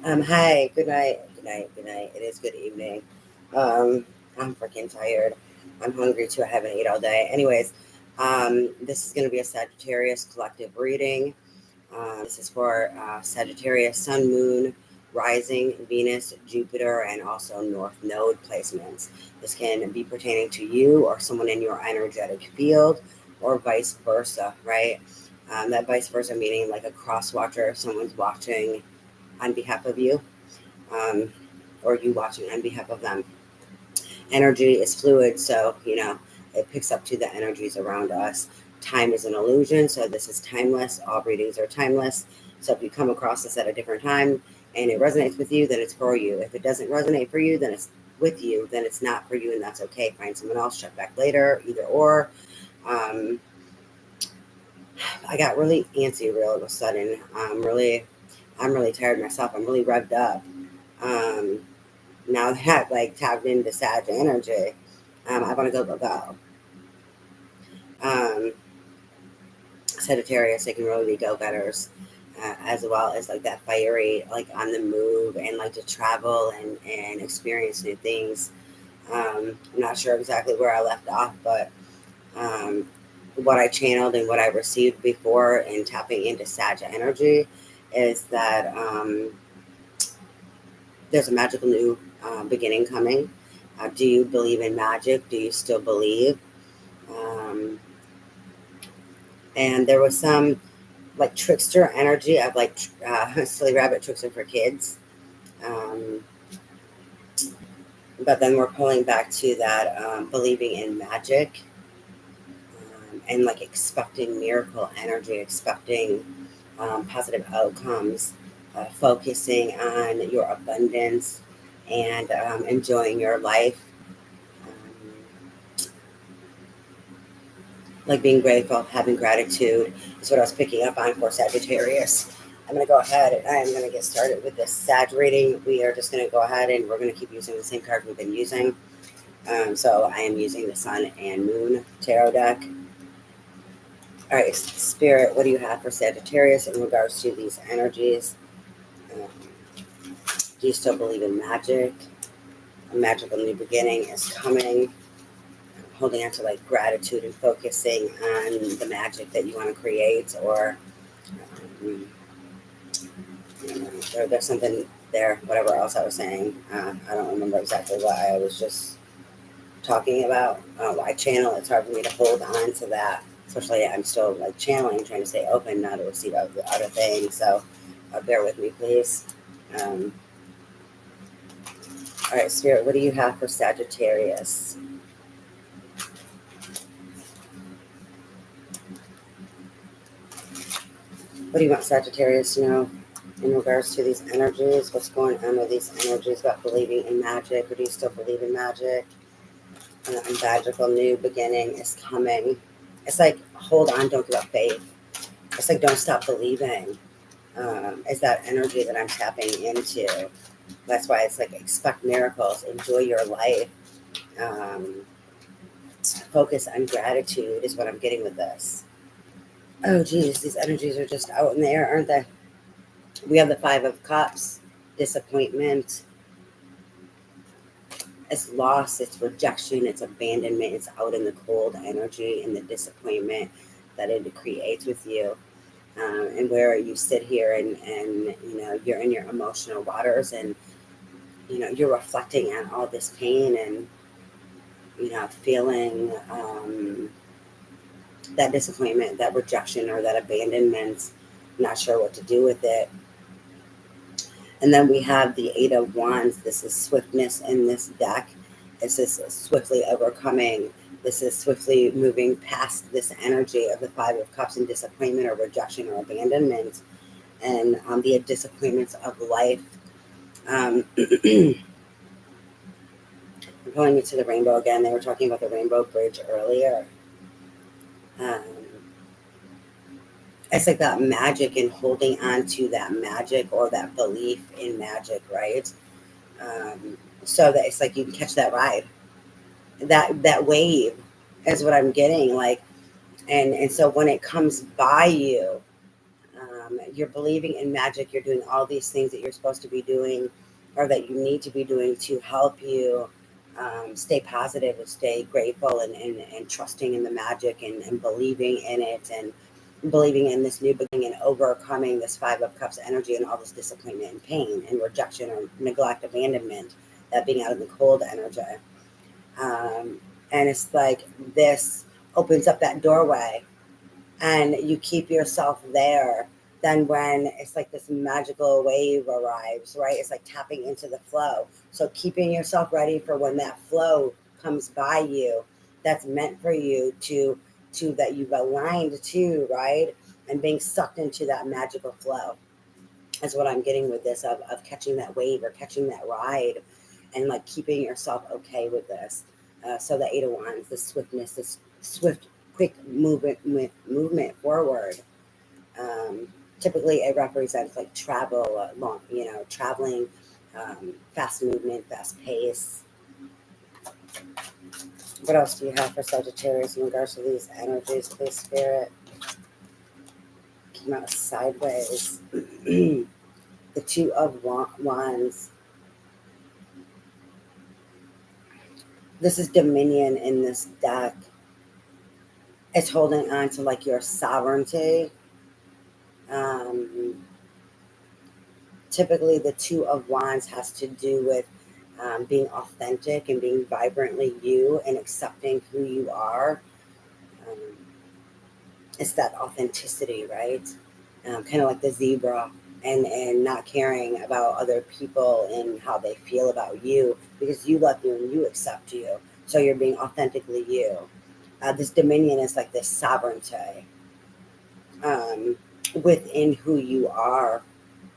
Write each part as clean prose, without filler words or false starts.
Hi, good night, good night, good night. It is good evening. Um, I'm freaking tired. I'm hungry too. I haven't ate all day. Anyways, this is going to be a Sagittarius Collective Reading. This is for Sagittarius, Sun, Moon, Rising, Venus, Jupiter, and also North Node placements. This can be pertaining to you or someone in your energetic field, or vice versa, right? That vice versa meaning like a cross watcher, if someone's watching on behalf of you, um, or you watching on behalf of them. Energy is fluid, so it picks up to the energies around us. Time is an illusion, so this is timeless. All readings are timeless. So if you come across this at a different time and it resonates with you, then it's for you. If it doesn't resonate for you, then it's with you, then it's not for you, and that's okay. Find someone else, check back later, either or. Um, I got really antsy real all of a sudden. I'm really tired myself. I'm really revved up. Um, Now that like tapped into Sag energy, I want to go. Um, Sagittarius, they can really be go-getters, as well as like that fiery, like on the move and like to travel and experience new things. I'm not sure exactly where I left off, but um, what I channeled and what I received before in tapping into Sag energy is that there's a magical new beginning coming. Do you believe in magic? Do you still believe? Um, and there was some like trickster energy of like silly rabbit trickster for kids. Um, but then we're pulling back to that believing in magic, and like expecting miracle energy, expecting positive outcomes, focusing on your abundance and enjoying your life. Um, like being grateful, having gratitude is what I was picking up on for Sagittarius. I'm going to go ahead and I'm going to get started with this Sag reading. We are just going to go ahead and we're going to keep using the same card we've been using. So I am using the Sun and Moon Tarot deck. All right, Spirit, what do you have for Sagittarius in regards to these energies? Um, do you still believe in magic? A magical new beginning is coming. Holding on to like gratitude and focusing on the magic that you want to create, or um, there's something there, whatever else I was saying. I don't remember exactly what I was just talking about. Why channel, it's hard for me to hold on to that, especially I'm still like channeling, trying to stay open, not to receive other things. So bear with me, please. Um, all right, Spirit, what do you have for Sagittarius? What do you want Sagittarius to know in regards to these energies? What's going on with these energies about believing in magic? Or do you still believe in magic? A magical new beginning is coming. It's like, hold on, don't give up faith. It's like, don't stop believing. It's that energy that I'm tapping into. That's why it's like, expect miracles, enjoy your life. Um, Focus on gratitude is what I'm getting with this. Oh, geez, these energies are just out in the air, aren't they? We have the Five of Cups, disappointment, it's loss, it's rejection, it's abandonment, it's out in the cold energy and the disappointment that it creates with you. And where you sit here and you're in your emotional waters, and you're reflecting on all this pain, and feeling that disappointment, that rejection, or that abandonment, not sure what to do with it. And then we have the Eight of Wands. This is swiftness in this deck. This is swiftly overcoming. This is swiftly moving past this energy of the Five of Cups and disappointment or rejection or abandonment, and the disappointments of life. I'm pulling it to the rainbow again. They were talking about the rainbow bridge earlier. Um, it's like that magic and holding on to that magic or that belief in magic, right? So that it's like you can catch that ride, that wave is what I'm getting, like, and so when it comes by you, You're believing in magic. You're doing all these things that you're supposed to be doing or that you need to be doing to help you stay positive and stay grateful and trusting in the magic and believing in it and believing in this new beginning and overcoming this Five of Cups energy and all this disappointment and pain and rejection or neglect, abandonment, that being out in the cold energy. And it's like this opens up that doorway and you keep yourself there. Then when it's like this magical wave arrives, right? It's like tapping into the flow. So keeping yourself ready for when that flow comes by you, that's meant for you to that you've aligned to, right? And being sucked into that magical flow is what I'm getting with this of catching that wave or catching that ride and like keeping yourself okay with this. So the Eight of Wands, the swiftness, this swift, quick movement forward. Typically, it represents like travel, traveling, fast movement, fast pace. What else do you have for Sagittarius in regards to these energies, please, Spirit? Came out sideways. The Two of Wands. This is dominion in this deck. It's holding on to like your sovereignty. Typically, the Two of Wands has to do with being authentic and being vibrantly you and accepting who you are. It's that authenticity, right? Kind of like the zebra and not caring about other people and how they feel about you because you love you and you accept you. So you're being authentically you. This dominion is like this sovereignty within who you are,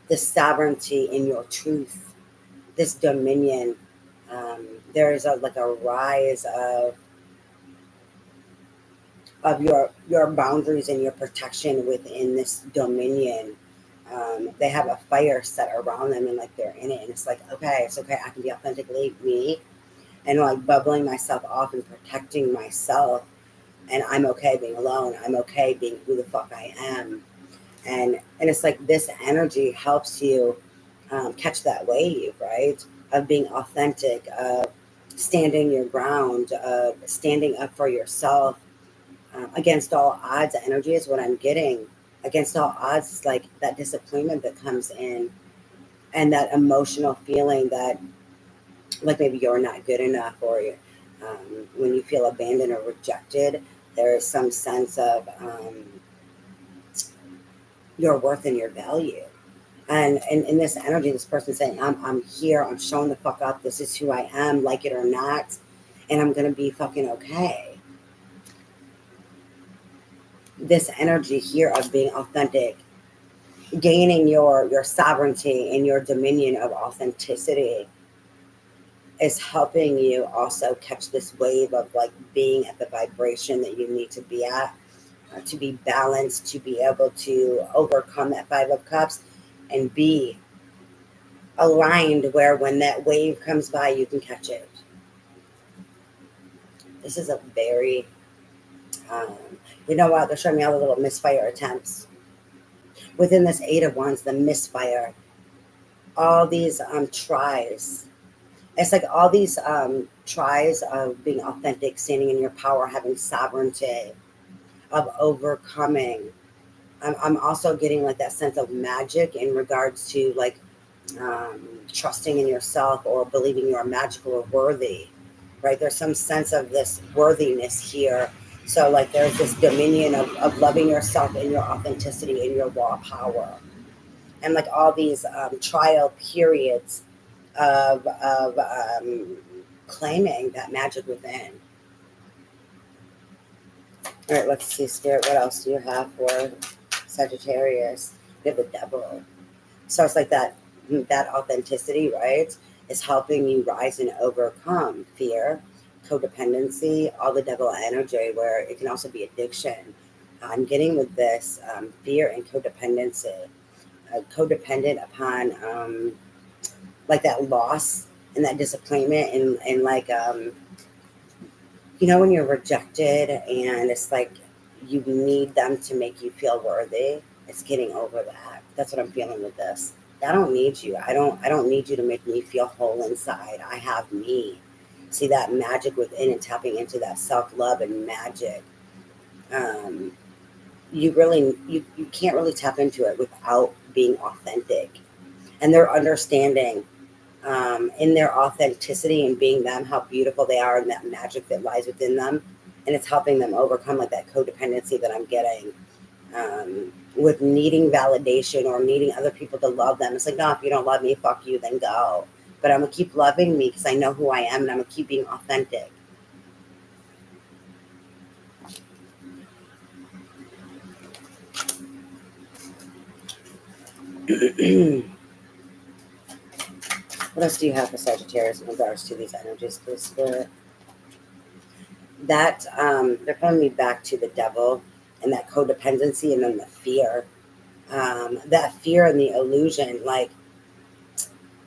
the sovereignty in your truth, this dominion. There is a rise of your boundaries and your protection within this dominion. They have a fire set around them and like they're in it, and it's like, okay, it's okay, I can be authentically me and like bubbling myself off and protecting myself, and I'm okay being alone. I'm okay being who the fuck I am. And it's like this energy helps you catch that wave, right? Of being authentic, of standing your ground, of standing up for yourself against all odds. Energy is what I'm getting. Against all odds is like that disappointment that comes in and that emotional feeling that like maybe you're not good enough or when you feel abandoned or rejected, there is some sense of your worth and your value. And in this energy, this person saying, I'm here, I'm showing the fuck up, this is who I am, like it or not, and I'm going to be fucking okay. This energy here of being authentic, gaining your sovereignty and your dominion of authenticity is helping you also catch this wave of like being at the vibration that you need to be at, to be balanced, to be able to overcome that Five of Cups and be aligned where when that wave comes by, you can catch it. This is a very, you know what, they're showing me all the little misfire attempts. Within this Eight of Wands, the misfire, all these tries. It's like all these tries of being authentic, standing in your power, having sovereignty, of overcoming. I'm also getting like that sense of magic in regards to like trusting in yourself or believing you are magical or worthy, right? There's some sense of this worthiness here. So like there's this dominion of loving yourself and your authenticity and your raw power. And like all these trial periods of claiming that magic within. All right, let's see, Spirit, what else do you have for Sagittarius? You have the Devil. So it's like that authenticity, right, is helping you rise and overcome fear, codependency, all the Devil energy, where it can also be addiction. I'm getting with this fear and codependency. Codependent upon like that loss and that disappointment and like you know when you're rejected and it's like you need them to make you feel worthy. It's getting over that. That's what I'm feeling with this. I don't need you. I don't need you to make me feel whole inside. I have me. See that magic within and tapping into that self-love and magic. Um, you can't really tap into it without being authentic. And they're understanding in their authenticity and being them, how beautiful they are and that magic that lies within them. And it's helping them overcome like that codependency that I'm getting with needing validation or needing other people to love them. It's like, no, if you don't love me, fuck you, then go. But I'm going to keep loving me because I know who I am and I'm going to keep being authentic. What else do you have for Sagittarius in regards to these energies, please, Spirit? That they're pulling me back to the devil and that codependency and then the fear. That fear and the illusion, like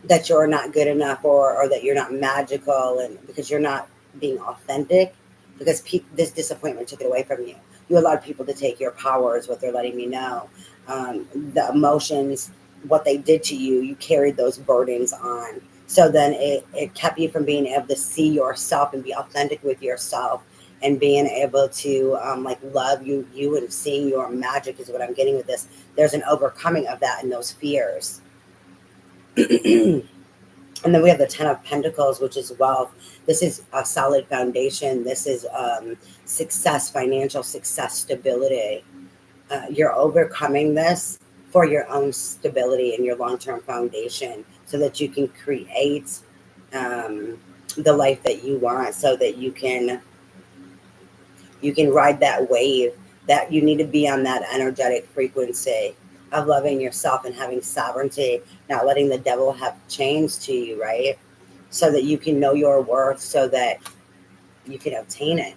that you're not good enough or that you're not magical and because you're not being authentic because this disappointment took it away from you. You allowed people to take your power is what they're letting me know. The emotions, what they did to you, you carried those burdens on. So then it kept you from being able to see yourself and be authentic with yourself and being able to like love you and seeing your magic is what I'm getting with this. There's an overcoming of that and those fears. And then we have the 10 of Pentacles, which is wealth. This is a solid foundation. This is success, financial success, stability. You're overcoming this for your own stability and your long-term foundation so that you can create the life that you want so that you can ride that wave. That you need to be on that energetic frequency of loving yourself and having sovereignty, not letting the devil have chains to you, right? So that you can know your worth, so that you can obtain it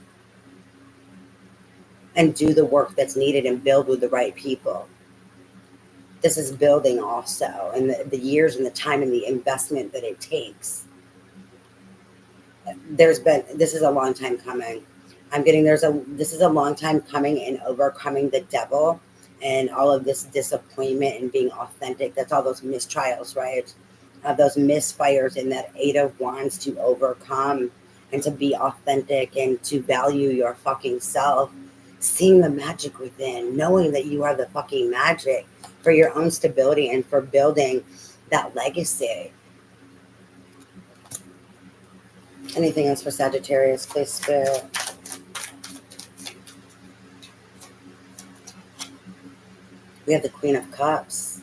and do the work that's needed and build with the right people. This is building also, and the years and the time and the investment that it takes. This is a long time coming. This is a long time coming in overcoming the devil and all of this disappointment and being authentic. That's all those mistrials, right? Those misfires and that 8 of Wands to overcome and to be authentic and to value your fucking self. Seeing the magic within, knowing that you are the fucking magic for your own stability and for building that legacy. Anything else for Sagittarius, please, Spirit? We have the Queen of Cups.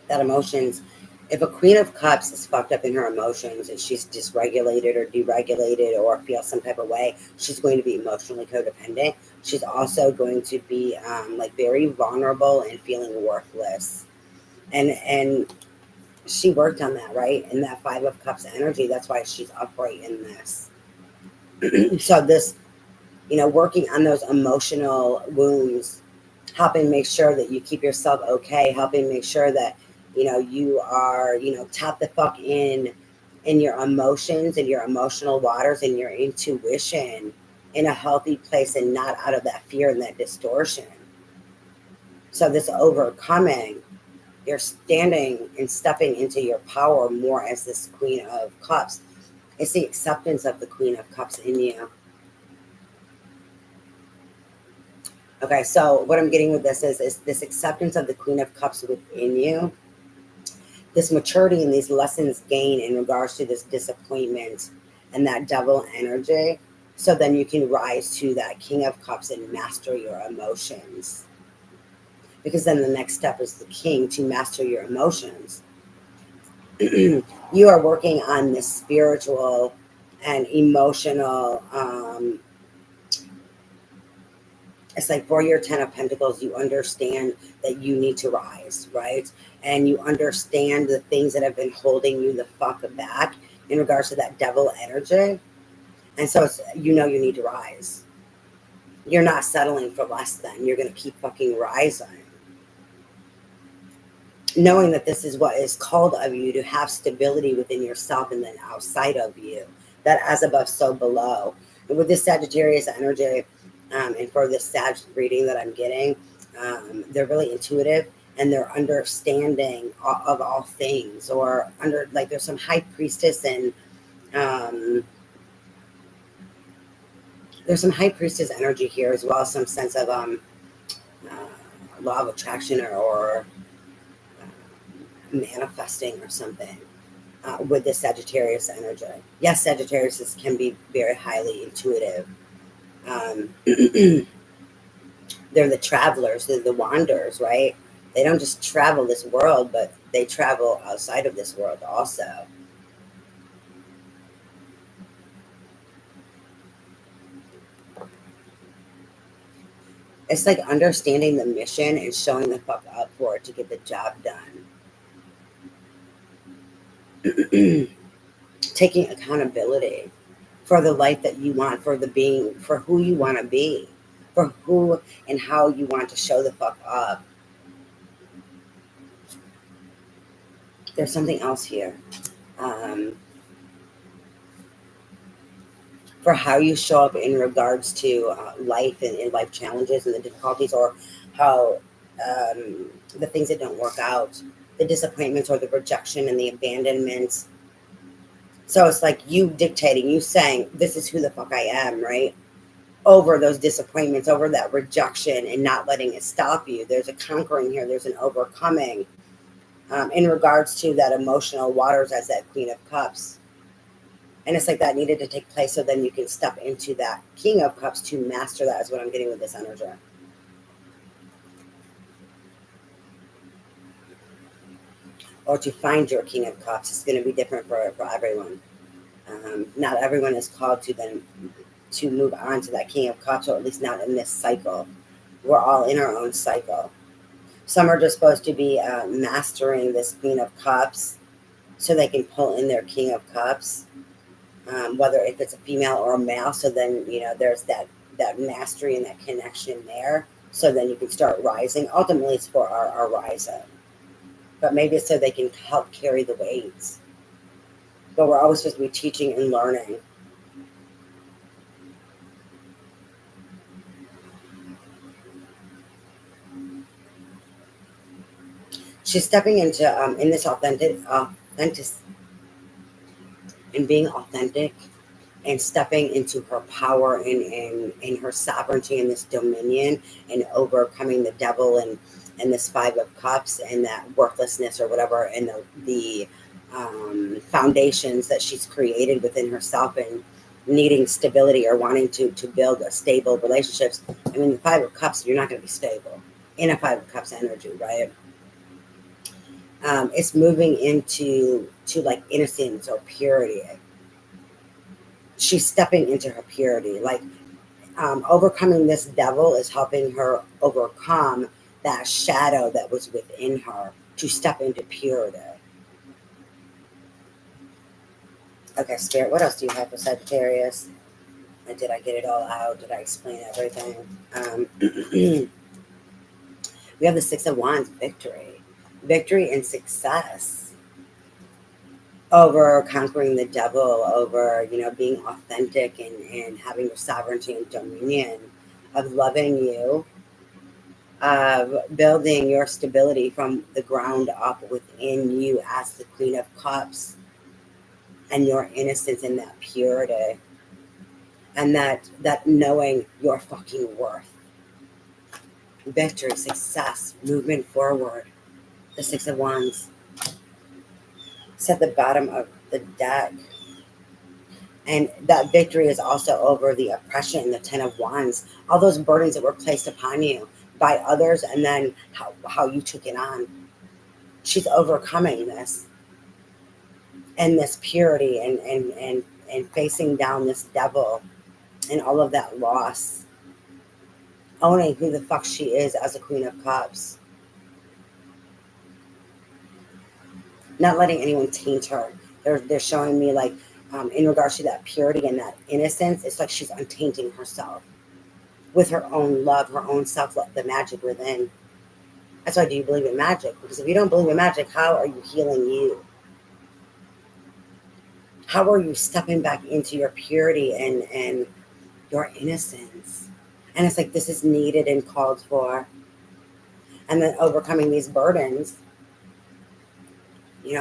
That emotions. If a Queen of Cups is fucked up in her emotions and she's dysregulated or deregulated or feels some type of way, she's going to be emotionally codependent. She's also going to be like very vulnerable and feeling worthless. And she worked on that, right? In that 5 of Cups energy. That's why she's upright in this. So this, working on those emotional wounds, helping make sure that you keep yourself okay, helping make sure that, you are, tap the fuck in your emotions and your emotional waters and your intuition in a healthy place and not out of that fear and that distortion. So this overcoming, you're standing and stepping into your power more as this Queen of Cups. It's the acceptance of the Queen of Cups in you. Okay, so what I'm getting with this is this acceptance of the Queen of Cups within you, this maturity and these lessons gained in regards to this disappointment and that devil energy. So then you can rise to that King of Cups and master your emotions. Because then the next step is the King to master your emotions. You are working on this spiritual and emotional it's like for your 10 of Pentacles, you understand that you need to rise, right? And you understand the things that have been holding you the fuck back in regards to that devil energy. And so it's, you need to rise. You're not settling for less than. You're going to keep fucking rising. Knowing that this is what is called of you, to have stability within yourself and then outside of you. That as above, so below. And with this Sagittarius energy, and for this Sag reading that I'm getting, They're really intuitive, and they're understanding of all things, or under, like, there's some high priestess, and um, there's some high priestess energy here, as well as some sense of law of attraction, or manifesting or something, with the Sagittarius energy. Yes, Sagittarius can be very highly intuitive. They're the travelers, they're the wanderers, right? They don't just travel this world, but they travel outside of this world also. It's like understanding the mission and showing the fuck up for it to get the job done. Taking accountability for the life that you want, for the being, for who you want to be, for who and how you want to show the fuck up. There's something else here. For how you show up in regards to life, and life challenges and the difficulties, or how the things that don't work out, the disappointments or the rejection and the abandonment. So it's like you dictating, you saying, this is who the fuck I am, right? Over those disappointments, over that rejection, and not letting it stop you. There's a conquering here, there's an overcoming in regards to that emotional waters as that Queen of Cups. And it's like that needed to take place, so then you can step into that King of Cups to master that, is what I'm getting with this energy. Or to find your King of Cups. It's going to be different for everyone. Not everyone is called to then to move on to that King of Cups, or at least not in this cycle. We're all in our own cycle. Some are just supposed to be mastering this Queen of Cups so they can pull in their King of Cups. Whether if it's a female or a male, so then there's that mastery and that connection there, so then you can start rising. Ultimately, it's for our rising, but maybe it's so they can help carry the weights. But we're always supposed to be teaching and learning. She's stepping into in this authentic and being authentic, and stepping into her power, and her sovereignty, and this dominion, and overcoming the devil, and this Five of Cups, and that worthlessness or whatever, and the foundations that she's created within herself, and needing stability, or wanting to build a stable relationships. I mean, the Five of Cups, you're not going to be stable in a Five of Cups energy, right? It's moving into like innocence or purity. She's stepping into her purity, like overcoming this devil is helping her overcome that shadow that was within her, to step into purity. Okay, Spirit, what else do you have for Sagittarius? And did I get it all out? Did I explain everything? We have the Six of Wands, victory and success over conquering the devil, over being authentic, and having your sovereignty and dominion, of loving you, of building your stability from the ground up within you as the Queen of Cups, and your innocence and that purity, and that knowing your fucking worth. Victory, success, movement forward. The Six of Wands. It's at the bottom of the deck. And that victory is also over the oppression, the Ten of Wands, all those burdens that were placed upon you by others, and then how you took it on. She's overcoming this, and this purity, and facing down this devil and all of that loss, owning who the fuck she is as a Queen of Cups, not letting anyone taint her. They're showing me, like, in regards to that purity and that innocence, it's like she's untainting herself with her own love, her own self-love, the magic within. That's why, do you believe in magic? Because if you don't believe in magic, how are you healing you? How are you stepping back into your purity and your innocence? And it's like, this is needed and called for. and then overcoming these burdens,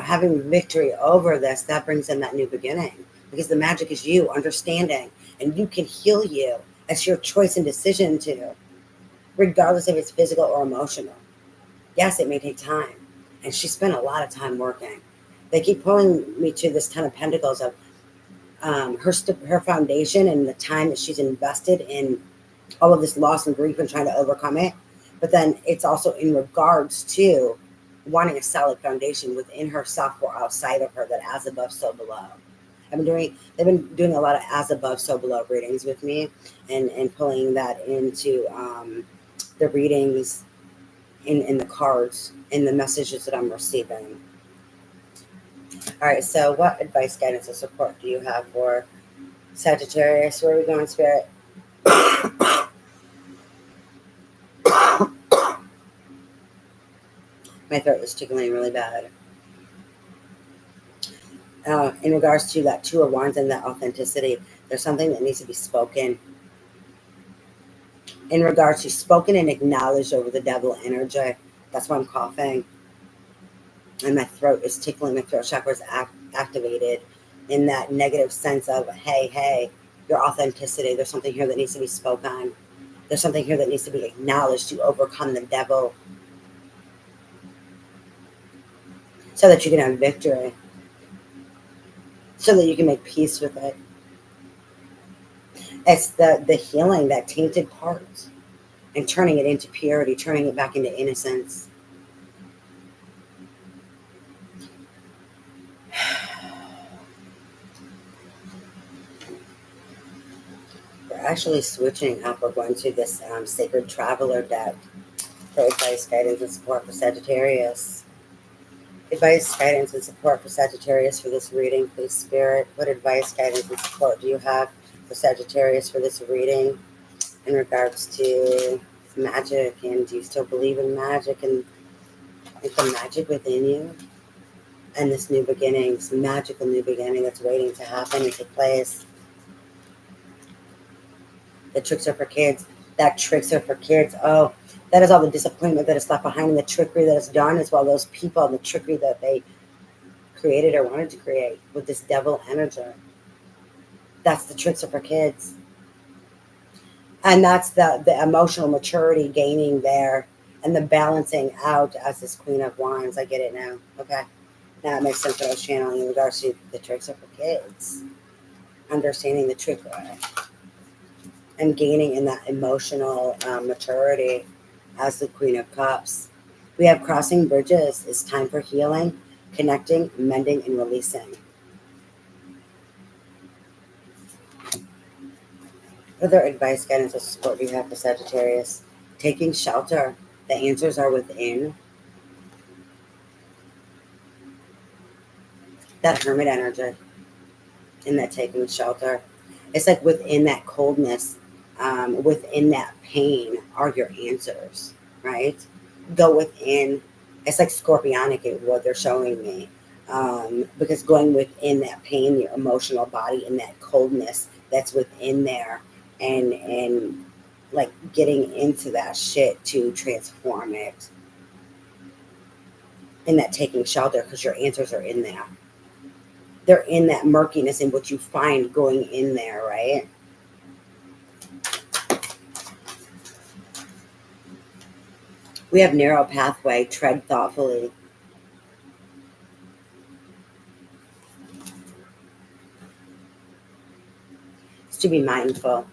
having victory over this, that brings in that new beginning, because the magic is you understanding, and you can heal you. It's your choice and decision to, regardless if it's physical or emotional. Yes, it may take time, and she spent a lot of time working. They keep pulling me to this Ten of Pentacles of her foundation and the time that she's invested in all of this loss and grief and trying to overcome it. But then it's also in regards to wanting a solid foundation within herself or outside of her, that as above, so below. They've been doing a lot of as above, so below readings with me, and pulling that into the readings in the cards, in the messages that I'm receiving. All right, so what advice, guidance, or support do you have for Sagittarius? Where are we going, Spirit? My throat is tickling really bad. In regards to that Two of Wands and that authenticity, there's something that needs to be spoken. In regards to spoken and acknowledged over the devil energy. That's why I'm coughing. And my throat is tickling. My throat chakra is activated in that negative sense of, hey, your authenticity. There's something here that needs to be spoken. There's something here that needs to be acknowledged to overcome the devil, so that you can have victory, so that you can make peace with it. It's the healing, that tainted part, and turning it into purity, turning it back into innocence. We're actually switching up. We're going to this Sacred Traveler deck for advice, guidance, and support for Sagittarius. Advice, guidance, and support for Sagittarius for this reading, please, Spirit. What advice, guidance, and support do you have for Sagittarius for this reading in regards to magic? And do you still believe in magic and the magic within you? And this new beginning, this magical new beginning that's waiting to happen and take place. The tricks are for kids. That tricks are for kids. Oh, that is all the disappointment that is left behind, and the trickery that is done, as well those people and the trickery that they created or wanted to create with this devil energy. That's the tricks are for kids. And that's the emotional maturity gaining there, and the balancing out as this Queen of Wands. I get it now. Okay. Now it makes sense what I was channeling in regards to the tricks are for kids. Understanding the trickery and gaining in that emotional maturity as the Queen of Cups. We have crossing bridges. It's time for healing, connecting, mending, and releasing. What other advice, guidance, or support do you have for Sagittarius? Taking shelter. The answers are within. That Hermit energy in that taking shelter. It's like within that coldness, within that pain are your answers, right? Go within. It's like scorpionic is what they're showing me. Because going within that pain, your emotional body, and that coldness that's within there, and like getting into that shit to transform it. In that taking shelter, because your answers are in there. They're in that murkiness and what you find going in there, right? We have narrow pathway, tread thoughtfully. It's to be mindful.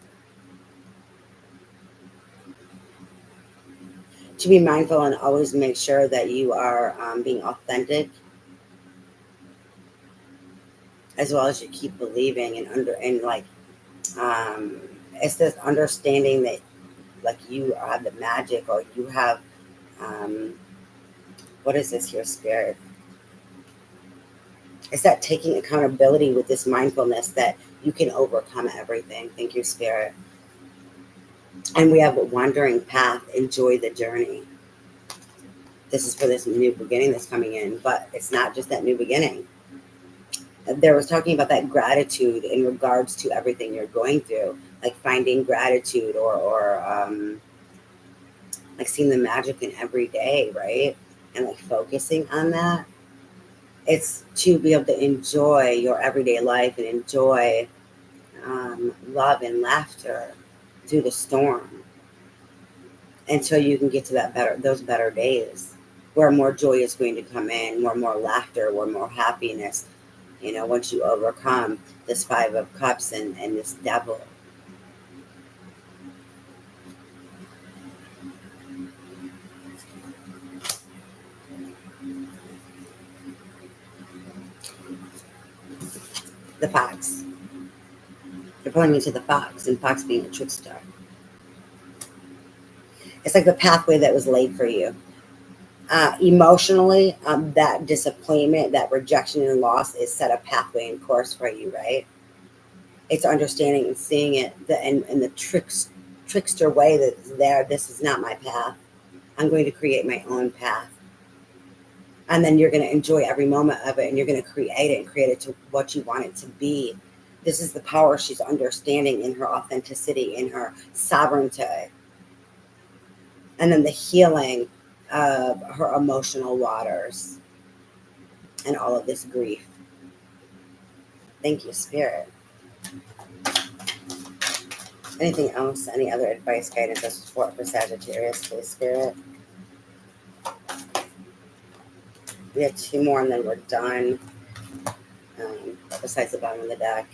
To be mindful and always make sure that you are being authentic, as well as you keep believing it's this understanding that like you have the magic, or you have what is this here, Spirit? It's that taking accountability with this mindfulness that you can overcome everything. Thank you, Spirit. And we have a wandering path. Enjoy the journey. This is for this new beginning that's coming in, but it's not just that new beginning. There was talking about that gratitude in regards to everything you're going through, like finding gratitude or like seeing the magic in every day, right? And like focusing on that. It's to be able to enjoy your everyday life and enjoy love and laughter through the storm until you can get to those better days where more joy is going to come in, more laughter, more happiness, once you overcome this Five of Cups and this devil. The fox. They're pulling me to the fox, and fox being a trickster. It's like the pathway that was laid for you. Emotionally, that disappointment, that rejection and loss is set a pathway and course for you, right? It's understanding and seeing it and the trickster way that's there. This is not my path. I'm going to create my own path. And then you're going to enjoy every moment of it, and you're going to create it and create it to what you want it to be. This is the power she's understanding in her authenticity, in her sovereignty. And then the healing of her emotional waters and all of this grief. Thank you, Spirit. Anything else? Any other advice, guidance, or support for Sagittarius, please, Spirit? We have 2 more and then we're done. Besides the bottom of the deck.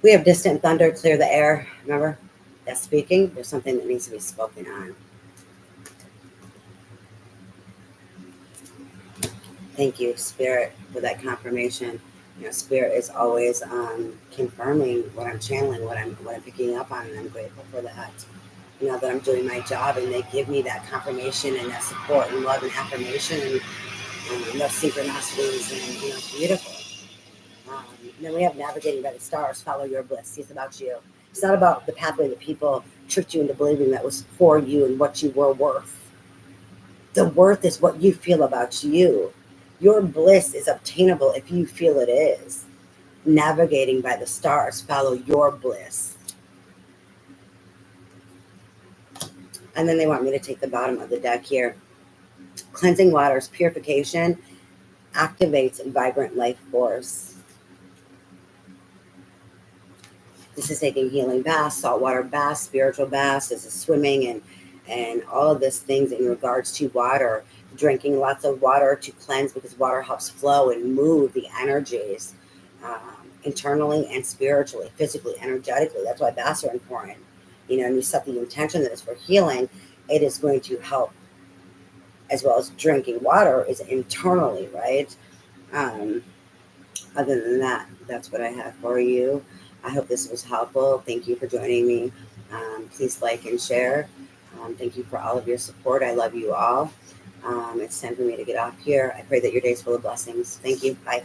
We have distant thunder, clear the air. Remember? That's speaking. There's something that needs to be spoken on. Thank you, Spirit, for that confirmation. Spirit is always confirming what I'm channeling, what I'm picking up on, and I'm grateful for that. That I'm doing my job, and they give me that confirmation and that support and love and affirmation and those synchronicities, and it's beautiful. Then we have navigating by the stars, follow your bliss. It's about you. It's not about the pathway that people tricked you into believing that was for you and what you were worth. The worth is what you feel about you. Your bliss is obtainable if you feel it is. Navigating by the stars, follow your bliss. And then they want me to take the bottom of the deck here. Cleansing waters, purification, activates vibrant life force. This is taking healing baths, saltwater baths, spiritual baths. This is swimming and all of these things in regards to water. Drinking lots of water to cleanse, because water helps flow and move the energies internally and spiritually, physically, energetically. That's why baths are important. And you set the intention that it's for healing. It is going to help, as well as drinking water is internally, right? Other than that, that's what I have for you. I hope this was helpful. Thank you for joining me. Please like and share. Thank you for all of your support. I love you all. It's time for me to get off here. I pray that your day is full of blessings. Thank you. Bye.